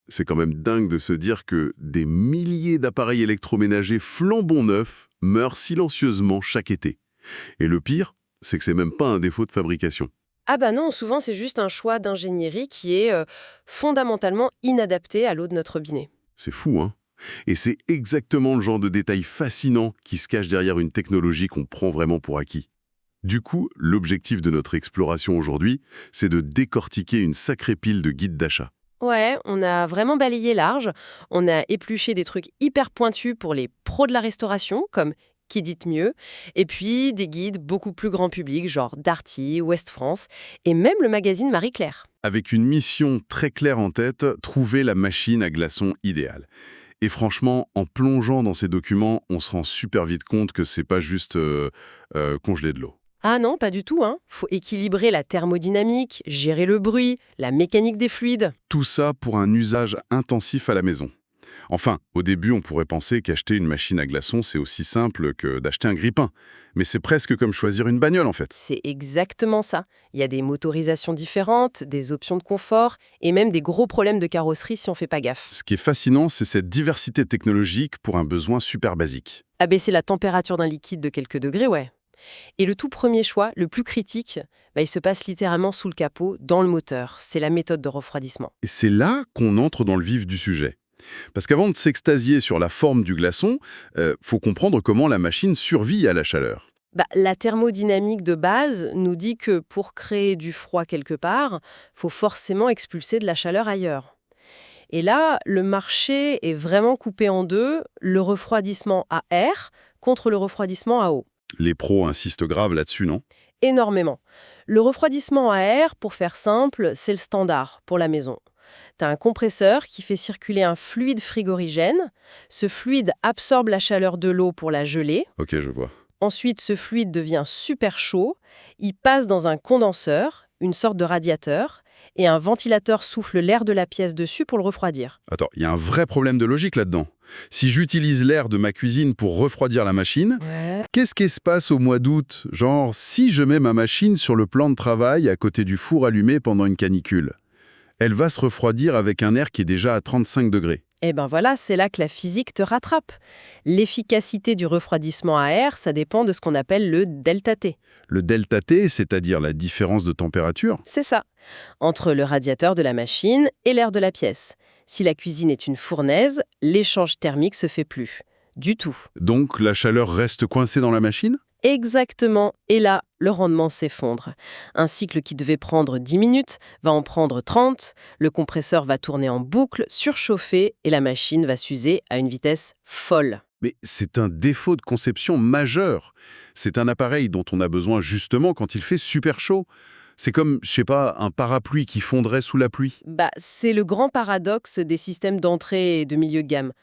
C'est quand même dingue de se dire que des milliers d'appareils électroménagers flambant neufs meurent silencieusement chaque été. Et le pire, c'est que c'est même pas un défaut de fabrication. Ah bah non, souvent c'est juste un choix d'ingénierie qui est fondamentalement inadapté à l'eau de notre robinet. C'est fou, hein? Et c'est exactement le genre de détail fascinant qui se cache derrière une technologie qu'on prend vraiment pour acquis. Du coup, l'objectif de notre exploration aujourd'hui, c'est de décortiquer une sacrée pile de guides d'achat. Ouais, on a vraiment balayé large, on a épluché des trucs hyper pointus pour les pros de la restauration, comme Qui dit mieux, et puis des guides beaucoup plus grand public, genre Darty, Ouest France, et même le magazine Marie-Claire. Avec une mission très claire en tête, trouver la machine à glaçons idéale. Et franchement, en plongeant dans ces documents, on se rend super vite compte que c'est pas juste congeler de l'eau. Ah non, pas du tout, hein. Faut équilibrer la thermodynamique, gérer le bruit, la mécanique des fluides. Tout ça pour un usage intensif à la maison. Enfin, au début, on pourrait penser qu'acheter une machine à glaçons, c'est aussi simple que d'acheter un grille-pain. Mais c'est presque comme choisir une bagnole, en fait. C'est exactement ça. Il y a des motorisations différentes, des options de confort, et même des gros problèmes de carrosserie si on fait pas gaffe. Ce qui est fascinant, c'est cette diversité technologique pour un besoin super basique. Abaisser la température d'un liquide de quelques degrés, ouais. Et le tout premier choix, le plus critique, il se passe littéralement sous le capot, dans le moteur. C'est la méthode de refroidissement. Et c'est là qu'on entre dans le vif du sujet. Parce qu'avant de s'extasier sur la forme du glaçon, faut comprendre comment la machine survit à la chaleur. La thermodynamique de base nous dit que pour créer du froid quelque part, faut forcément expulser de la chaleur ailleurs. Et là, le marché est vraiment coupé en deux, le refroidissement à air contre le refroidissement à eau. Les pros insistent grave là-dessus, non? Énormément. Le refroidissement à air, pour faire simple, c'est le standard pour la maison. Tu as un compresseur qui fait circuler un fluide frigorigène. Ce fluide absorbe la chaleur de l'eau pour la geler. Ok, je vois. Ensuite, ce fluide devient super chaud. Il passe dans un condenseur, une sorte de radiateur, et un ventilateur souffle l'air de la pièce dessus pour le refroidir. Attends, il y a un vrai problème de logique là-dedans. Si j'utilise l'air de ma cuisine pour refroidir la machine, Ouais. qu'est-ce qui se passe au mois d'août? Genre, si je mets ma machine sur le plan de travail à côté du four allumé pendant une canicule, elle va se refroidir avec un air qui est déjà à 35 degrés. Eh ben voilà, c'est là que la physique te rattrape. L'efficacité du refroidissement à air, ça dépend de ce qu'on appelle le delta T. Le delta T, c'est-à-dire la différence de température. C'est ça, entre le radiateur de la machine et l'air de la pièce. Si la cuisine est une fournaise, l'échange thermique se fait plus. Du tout. Donc la chaleur reste coincée dans la machine? Exactement. Et là, le rendement s'effondre. Un cycle qui devait prendre 10 minutes va en prendre 30, le compresseur va tourner en boucle, surchauffer, et la machine va s'user à une vitesse folle. Mais c'est un défaut de conception majeur. C'est un appareil dont on a besoin justement quand il fait super chaud. C'est comme, je sais pas, un parapluie qui fondrait sous la pluie. C'est le grand paradoxe des systèmes d'entrée et de milieu de gamme.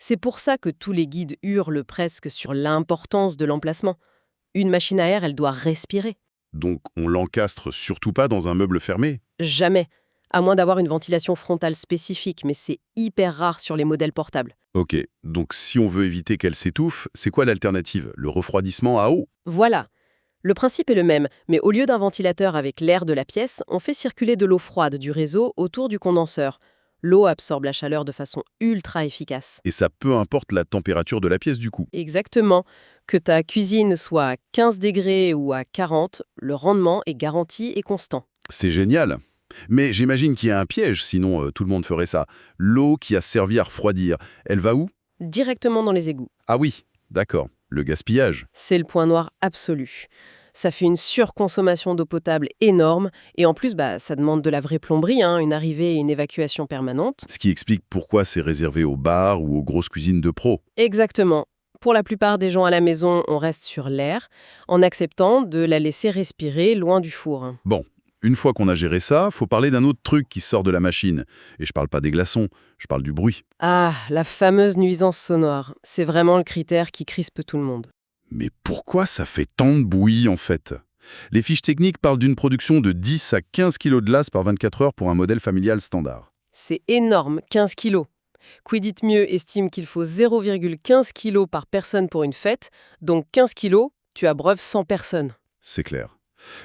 C'est pour ça que tous les guides hurlent presque sur l'importance de l'emplacement. Une machine à air, elle doit respirer. Donc on l'encastre surtout pas dans un meuble fermé. Jamais. À moins d'avoir une ventilation frontale spécifique, mais c'est hyper rare sur les modèles portables. Ok, donc si on veut éviter qu'elle s'étouffe, c'est quoi l'alternative? Le refroidissement à eau? Voilà. Le principe est le même, mais au lieu d'un ventilateur avec l'air de la pièce, on fait circuler de l'eau froide du réseau autour du condenseur. L'eau absorbe la chaleur de façon ultra efficace. Et ça peu importe la température de la pièce du coup. Exactement. Que ta cuisine soit à 15 degrés ou à 40, le rendement est garanti et constant. C'est génial. Mais j'imagine qu'il y a un piège, sinon tout le monde ferait ça. L'eau qui a servi à refroidir, elle va où? Directement dans les égouts. Ah oui, d'accord. Le gaspillage. C'est le point noir absolu. Ça fait une surconsommation d'eau potable énorme et en plus, ça demande de la vraie plomberie, une arrivée et une évacuation permanente. Ce qui explique pourquoi c'est réservé aux bars ou aux grosses cuisines de pros. Exactement. Pour la plupart des gens à la maison, on reste sur l'air en acceptant de la laisser respirer loin du four. Bon, une fois qu'on a géré ça, faut parler d'un autre truc qui sort de la machine. Et je parle pas des glaçons, je parle du bruit. Ah, la fameuse nuisance sonore. C'est vraiment le critère qui crispe tout le monde. Mais pourquoi ça fait tant de bruit en fait? Les fiches techniques parlent d'une production de 10 à 15 kg de glace par 24 heures pour un modèle familial standard. C'est énorme, 15 kilos. Quidditmieux estime qu'il faut 0,15 kg par personne pour une fête, donc 15 kilos, tu abreuves 100 personnes. C'est clair.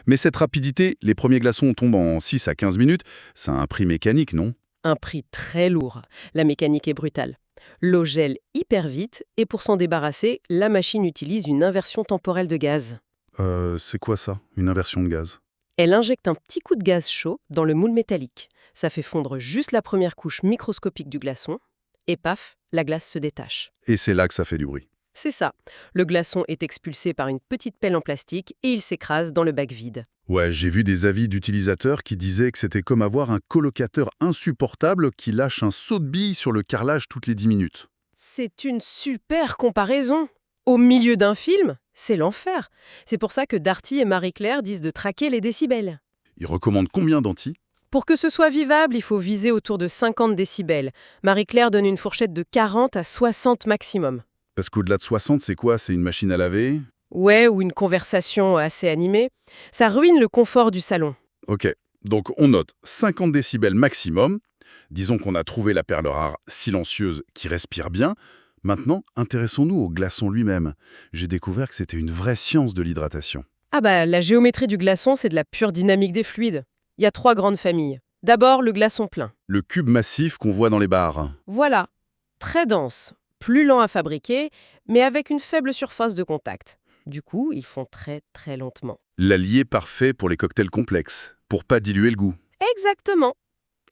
Mais cette rapidité, les premiers glaçons tombent en 6 à 15 minutes, ça a un prix mécanique, non? Un prix très lourd. La mécanique est brutale. L'eau gèle hyper vite et pour s'en débarrasser, la machine utilise une inversion temporelle de gaz. C'est quoi ça, une inversion de gaz? Elle injecte un petit coup de gaz chaud dans le moule métallique. Ça fait fondre juste la première couche microscopique du glaçon et paf, la glace se détache. Et c'est là que ça fait du bruit. C'est ça. Le glaçon est expulsé par une petite pelle en plastique et il s'écrase dans le bac vide. Ouais, j'ai vu des avis d'utilisateurs qui disaient que c'était comme avoir un colocateur insupportable qui lâche un saut de bille sur le carrelage toutes les 10 minutes. C'est une super comparaison. Au milieu d'un film, c'est l'enfer. C'est pour ça que Darty et Marie-Claire disent de traquer les décibels. Ils recommandent combien d'anti? Pour que ce soit vivable, il faut viser autour de 50 décibels. Marie-Claire donne une fourchette de 40 à 60 maximum. Parce qu'au-delà de 60, c'est quoi? C'est une machine à laver? Ouais, ou une conversation assez animée. Ça ruine le confort du salon. Ok, donc on note 50 décibels maximum. Disons qu'on a trouvé la perle rare silencieuse qui respire bien. Maintenant, intéressons-nous au glaçon lui-même. J'ai découvert que c'était une vraie science de l'hydratation. Ah bah, la géométrie du glaçon, c'est de la pure dynamique des fluides. Il y a 3 grandes familles. D'abord, le glaçon plein. Le cube massif qu'on voit dans les bars. Voilà, très dense, plus lent à fabriquer, mais avec une faible surface de contact. Du coup, ils font très très lentement. L'allié parfait pour les cocktails complexes, pour pas diluer le goût. Exactement.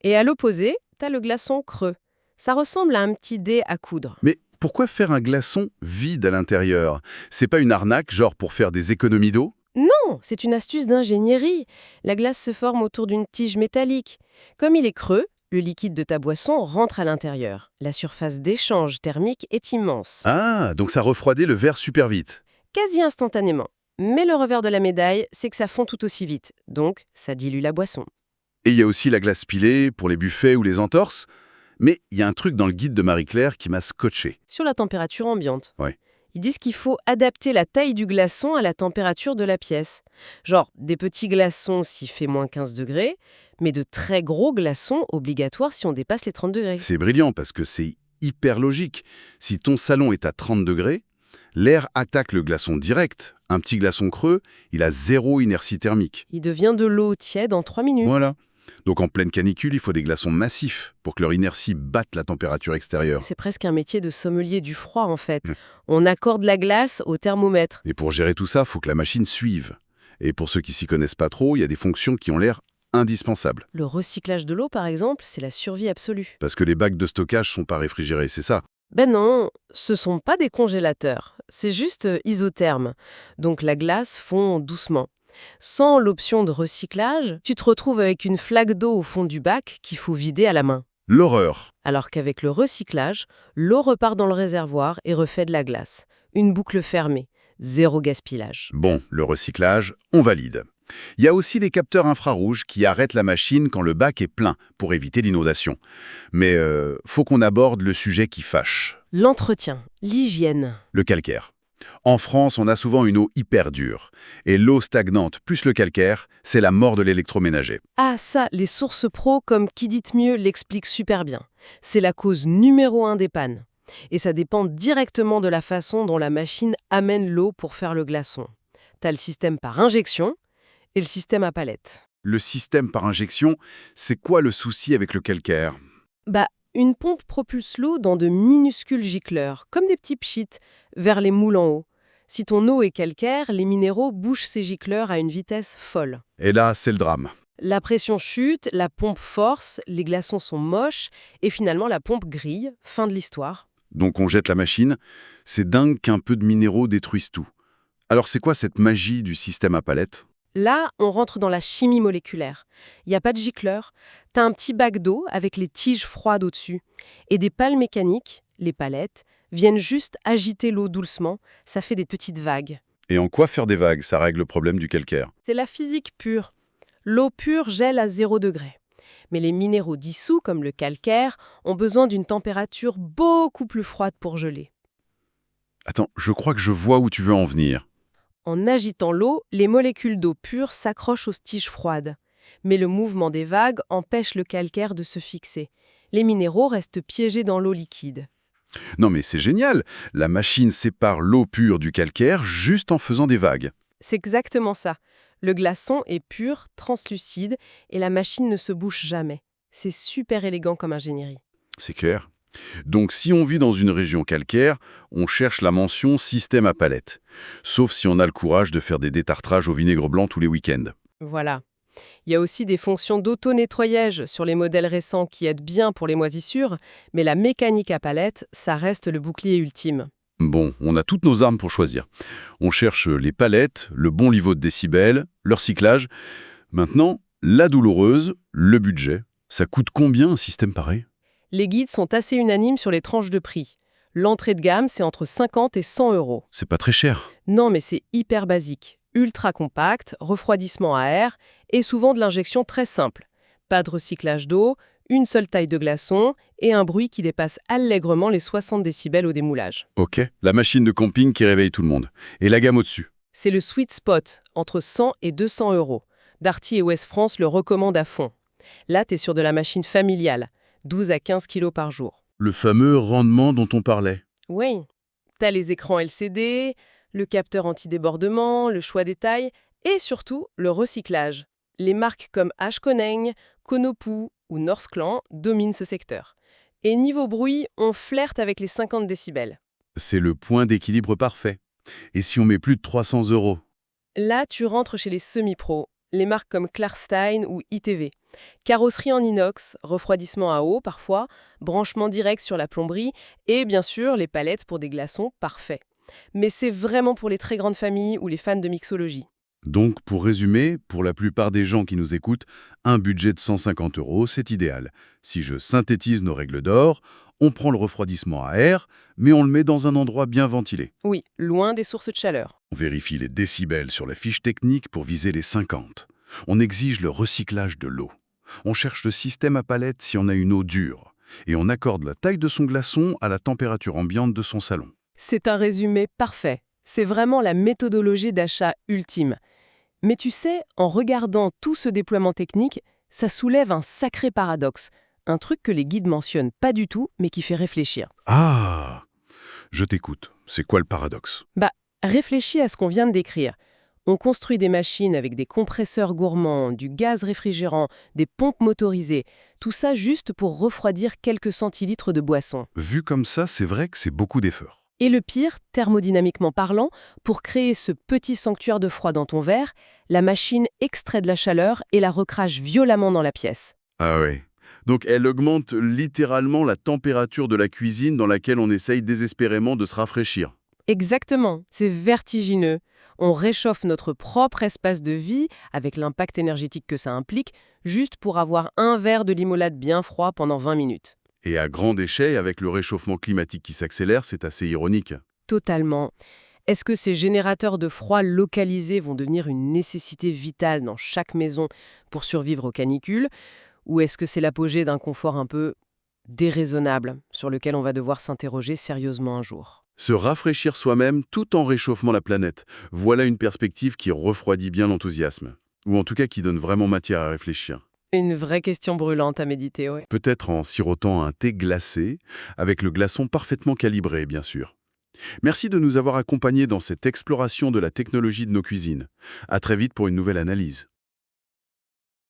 Et à l'opposé, t'as le glaçon creux. Ça ressemble à un petit dé à coudre. Mais pourquoi faire un glaçon vide à l'intérieur? C'est pas une arnaque, genre pour faire des économies d'eau? Non, c'est une astuce d'ingénierie. La glace se forme autour d'une tige métallique. Comme il est creux, le liquide de ta boisson rentre à l'intérieur. La surface d'échange thermique est immense. Ah, donc ça refroidit le verre super vite. Quasi instantanément. Mais le revers de la médaille, c'est que ça fond tout aussi vite. Donc, ça dilue la boisson. Et il y a aussi la glace pilée pour les buffets ou les entorses. Mais il y a un truc dans le guide de Marie-Claire qui m'a scotché. Sur la température ambiante. Ouais. Ils disent qu'il faut adapter la taille du glaçon à la température de la pièce. Genre, des petits glaçons s'il fait moins 15 degrés, mais de très gros glaçons obligatoires si on dépasse les 30 degrés. C'est brillant parce que c'est hyper logique. Si ton salon est à 30 degrés, l'air attaque le glaçon direct. Un petit glaçon creux, il a zéro inertie thermique. Il devient de l'eau tiède en 3 minutes. Voilà. Donc en pleine canicule, il faut des glaçons massifs pour que leur inertie batte la température extérieure. C'est presque un métier de sommelier du froid en fait. Ouais. On accorde la glace au thermomètre. Et pour gérer tout ça, il faut que la machine suive. Et pour ceux qui s'y connaissent pas trop, il y a des fonctions qui ont l'air indispensables. Le recyclage de l'eau par exemple, c'est la survie absolue. Parce que les bacs de stockage sont pas réfrigérés, c'est ça. Ben non, ce sont pas des congélateurs, c'est juste isotherme. Donc la glace fond doucement. Sans l'option de recyclage, tu te retrouves avec une flaque d'eau au fond du bac qu'il faut vider à la main. L'horreur. Alors qu'avec le recyclage, l'eau repart dans le réservoir et refait de la glace. Une boucle fermée, zéro gaspillage. Bon, le recyclage, on valide. Il y a aussi les capteurs infrarouges qui arrêtent la machine quand le bac est plein pour éviter l'inondation. Mais faut qu'on aborde le sujet qui fâche, L'entretien, l'hygiène. le calcaire. En France, on a souvent une eau hyper dure. Et l'eau stagnante plus le calcaire, c'est la mort de l'électroménager. Ah ça, les sources pro comme Qui dit mieux l'expliquent super bien. C'est la cause numéro 1 des pannes. Et ça dépend directement de la façon dont la machine amène l'eau pour faire le glaçon. T'as le système par injection et le système à palette. Le système par injection, c'est quoi le souci avec le calcaire? Bah, une pompe propulse l'eau dans de minuscules gicleurs, comme des petits pchites, vers les moules en haut. Si ton eau est calcaire, les minéraux bougent ces gicleurs à une vitesse folle. Et là, c'est le drame. La pression chute, la pompe force, les glaçons sont moches, et finalement la pompe grille. Fin de l'histoire. Donc on jette la machine. C'est dingue qu'un peu de minéraux détruisent tout. Alors c'est quoi cette magie du système à palette? Là, on rentre dans la chimie moléculaire. Il n'y a pas de gicleur. T'as un petit bac d'eau avec les tiges froides au-dessus. Et des pales mécaniques, les palettes, viennent juste agiter l'eau doucement. Ça fait des petites vagues. Et en quoi faire des vagues, ça règle le problème du calcaire? C'est la physique pure. L'eau pure gèle à 0 degré. Mais les minéraux dissous, comme le calcaire, ont besoin d'une température beaucoup plus froide pour geler. Attends, je crois que je vois où tu veux en venir. En agitant l'eau, les molécules d'eau pure s'accrochent aux tiges froides. Mais le mouvement des vagues empêche le calcaire de se fixer. Les minéraux restent piégés dans l'eau liquide. Non mais c'est génial. La machine sépare l'eau pure du calcaire juste en faisant des vagues. C'est exactement ça. Le glaçon est pur, translucide, et la machine ne se bouche jamais. C'est super élégant comme ingénierie. C'est clair. Donc si on vit dans une région calcaire, on cherche la mention système à palette. Sauf si on a le courage de faire des détartrages au vinaigre blanc tous les week-ends. Voilà. Il y a aussi des fonctions d'auto-nettoyage sur les modèles récents qui aident bien pour les moisissures, mais la mécanique à palette, ça reste le bouclier ultime. Bon, on a toutes nos armes pour choisir. On cherche les palettes, le bon niveau de décibels, leur cyclage. Maintenant, la douloureuse, le budget. Ça coûte combien un système pareil? Les guides sont assez unanimes sur les tranches de prix. L'entrée de gamme, c'est entre 50 et 100 euros. C'est pas très cher. Non, mais c'est hyper basique. Ultra compact, refroidissement à air et souvent de l'injection très simple. Pas de recyclage d'eau, une seule taille de glaçon et un bruit qui dépasse allègrement les 60 décibels au démoulage. Ok, la machine de camping qui réveille tout le monde. Et la gamme au-dessus? C'est le sweet spot, entre 100 et 200 euros. Darty et Ouest France le recommandent à fond. Là, t'es sur de la machine familiale, 12 à 15 kilos par jour. Le fameux rendement dont on parlait. Oui, t'as les écrans LCD, le capteur anti-débordement, le choix des tailles et surtout le recyclage. Les marques comme Ashkoneng, Konopu ou Norsklan dominent ce secteur. Et niveau bruit, on flirte avec les 50 décibels. C'est le point d'équilibre parfait. Et si on met plus de 300 euros? Là, tu rentres chez les semi-pros, les marques comme Klarstein ou ITV. Carrosserie en inox, refroidissement à eau parfois, branchement direct sur la plomberie et bien sûr les palettes pour des glaçons parfaits. Mais c'est vraiment pour les très grandes familles ou les fans de mixologie. Donc, pour résumer, pour la plupart des gens qui nous écoutent, un budget de 150 euros, c'est idéal. Si je synthétise nos règles d'or, on prend le refroidissement à air, mais on le met dans un endroit bien ventilé. Oui, loin des sources de chaleur. On vérifie les décibels sur la fiche technique pour viser les 50. On exige le recyclage de l'eau. On cherche le système à palette si on a une eau dure. Et on accorde la taille de son glaçon à la température ambiante de son salon. C'est un résumé parfait. C'est vraiment la méthodologie d'achat ultime. Mais tu sais, en regardant tout ce déploiement technique, ça soulève un sacré paradoxe. Un truc que les guides mentionnent pas du tout, mais qui fait réfléchir. Ah! Je t'écoute. C'est quoi le paradoxe? Réfléchis à ce qu'on vient de décrire. On construit des machines avec des compresseurs gourmands, du gaz réfrigérant, des pompes motorisées. Tout ça juste pour refroidir quelques centilitres de boisson. Vu comme ça, c'est vrai que c'est beaucoup d'efforts. Et le pire, thermodynamiquement parlant, pour créer ce petit sanctuaire de froid dans ton verre, la machine extrait de la chaleur et la recrache violemment dans la pièce. Ah ouais. Donc elle augmente littéralement la température de la cuisine dans laquelle on essaye désespérément de se rafraîchir. Exactement, c'est vertigineux. On réchauffe notre propre espace de vie, avec l'impact énergétique que ça implique, juste pour avoir un verre de limonade bien froid pendant 20 minutes. Et à grande échelle, avec le réchauffement climatique qui s'accélère, c'est assez ironique. Totalement. Est-ce que ces générateurs de froid localisés vont devenir une nécessité vitale dans chaque maison pour survivre aux canicules? Ou est-ce que c'est l'apogée d'un confort un peu déraisonnable, sur lequel on va devoir s'interroger sérieusement un jour? Se rafraîchir soi-même tout en réchauffant la planète, voilà une perspective qui refroidit bien l'enthousiasme. Ou en tout cas qui donne vraiment matière à réfléchir. Une vraie question brûlante à méditer, ouais. Peut-être en sirotant un thé glacé, avec le glaçon parfaitement calibré, bien sûr. Merci de nous avoir accompagnés dans cette exploration de la technologie de nos cuisines. À très vite pour une nouvelle analyse.